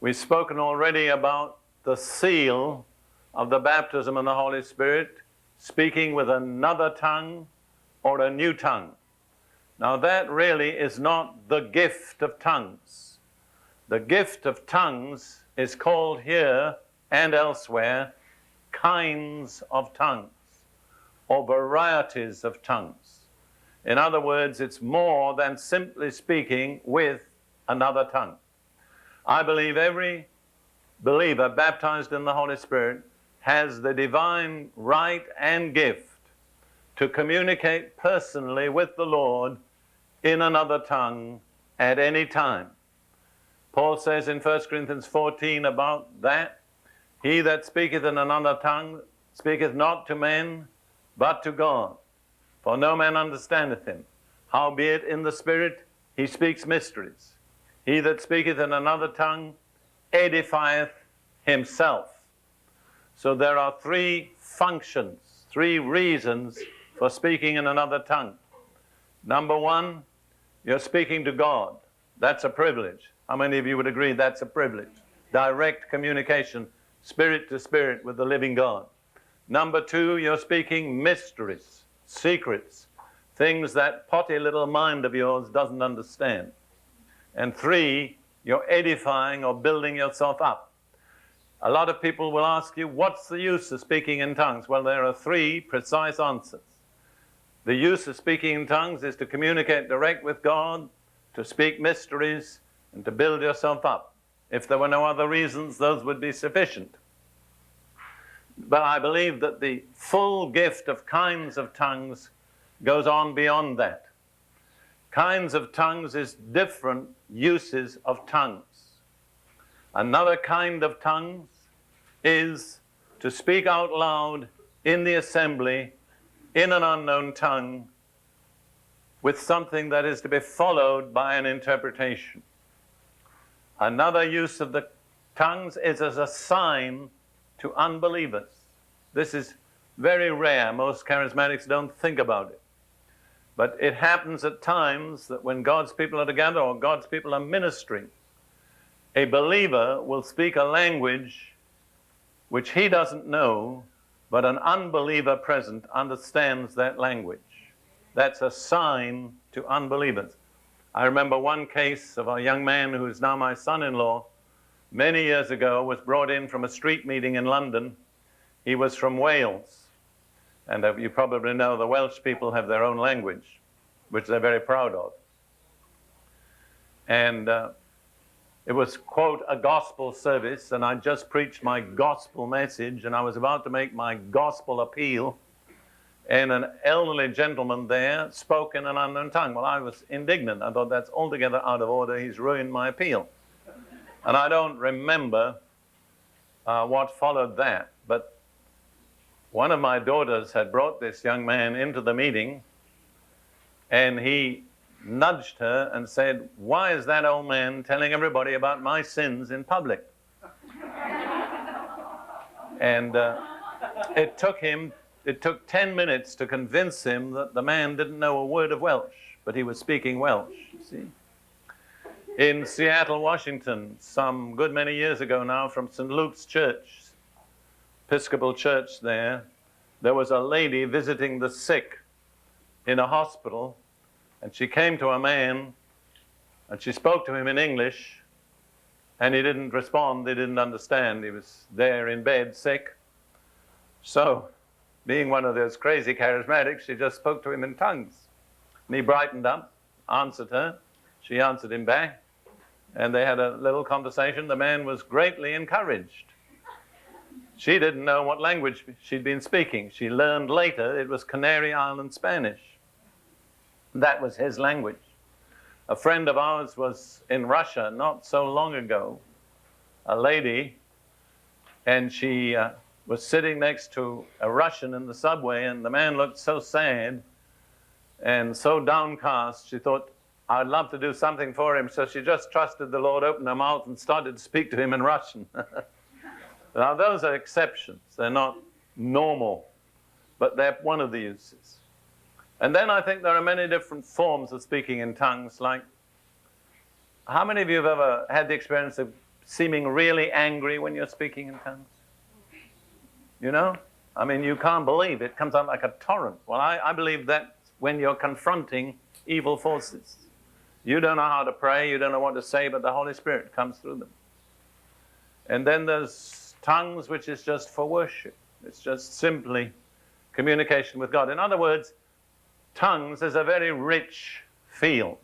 We've spoken already about the seal of the baptism in the Holy Spirit, speaking with another tongue or a new tongue. Now that really is not the gift of tongues. The gift of tongues is called here and elsewhere kinds of tongues or varieties of tongues. In other words, it's more than simply speaking with another tongue. I believe every believer baptized in the Holy Spirit has the divine right and gift to communicate personally with the Lord in another tongue at any time. Paul says in 1 Corinthians 14 about that, he that speaketh in another tongue speaketh not to men, but to God. For no man understandeth him. Howbeit in the Spirit he speaks mysteries. He that speaketh in another tongue edifieth himself. So there are three functions, three reasons for speaking in another tongue. Number one, you're speaking to God. That's a privilege. How many of you would agree that's a privilege? Direct communication, spirit to spirit with the living God. Number two, you're speaking mysteries, secrets, things that potty little mind of yours doesn't understand. And three, you're edifying or building yourself up. A lot of people will ask you, what's the use of speaking in tongues? Well, there are three precise answers. The use of speaking in tongues is to communicate direct with God, to speak mysteries, and to build yourself up. If there were no other reasons, those would be sufficient. But I believe that the full gift of kinds of tongues goes on beyond that. Kinds of tongues is different uses of tongues. Another kind of tongues is to speak out loud in the assembly in an unknown tongue with something that is to be followed by an interpretation. Another use of the tongues is as a sign to unbelievers. This is very rare. Most charismatics don't think about it. But it happens at times that when God's people are together or God's people are ministering, a believer will speak a language which he doesn't know, but an unbeliever present understands that language. That's a sign to unbelievers. I remember one case of a young man who is now my son-in-law, many years ago, was brought in from a street meeting in London. He was from Wales. And you probably know the Welsh people have their own language, which they're very proud of. And it was, quote, a gospel service, and I just preached my gospel message, and I was about to make my gospel appeal, and an elderly gentleman there spoke in an unknown tongue. Well, I was indignant. I thought, that's altogether out of order. He's ruined my appeal. And I don't remember what followed that, but one of my daughters had brought this young man into the meeting, and he nudged her and said, "Why is that old man telling everybody about my sins in public?" And it took 10 minutes to convince him that the man didn't know a word of Welsh, but he was speaking Welsh, you see. In Seattle, Washington, some good many years ago now, from St. Luke's Church, Episcopal Church there was a lady visiting the sick in a hospital, and she came to a man, and she spoke to him in English, and he didn't respond. They didn't understand. He was there in bed, sick. So, being one of those crazy charismatics, she just spoke to him in tongues. And he brightened up, answered her. She answered him back, and they had a little conversation. The man was greatly encouraged. She didn't know what language she'd been speaking. She learned later it was Canary Island Spanish. That was his language. A friend of ours was in Russia not so long ago, a lady, and she was sitting next to a Russian in the subway, and the man looked so sad and so downcast. She thought, I'd love to do something for him. So she just trusted the Lord, opened her mouth, and started to speak to him in Russian. Now, those are exceptions. They're not normal, but they're one of the uses. And then I think there are many different forms of speaking in tongues, like, how many of you have ever had the experience of seeming really angry when you're speaking in tongues? You know? I mean, you can't believe it comes out like a torrent. Well, I believe that when you're confronting evil forces. You don't know how to pray, you don't know what to say, but the Holy Spirit comes through them. And then there's tongues, which is just for worship. It's just simply communication with God. In other words, tongues is a very rich field.